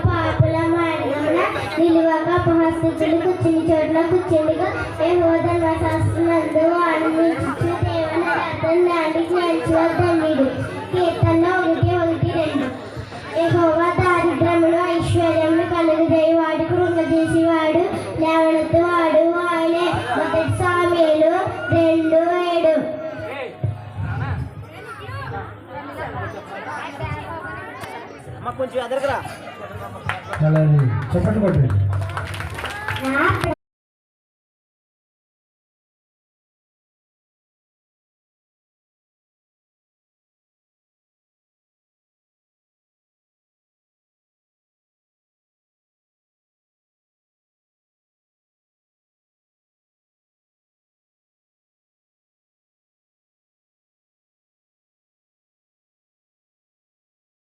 పాపుల మార్గమున నిలువక అపహసించులు కూర్చుని చోట్ల కూర్చుండిగా యెహోవా శాస్త్రమందు ఆనందించు దేవన రాత్రి నాటి జ్ఞానించు కీర్తనలో 1:1-2. యెహోవా దారిద్ర్యమును ఐశ్వర్యమును కలుగజేయువాడు కృంగదీసేవాడు లేవనెత్తువాడు ఆయనే. 1 సామెలు 2:7. కొంచెం ఎదరకరా చెప్పండి.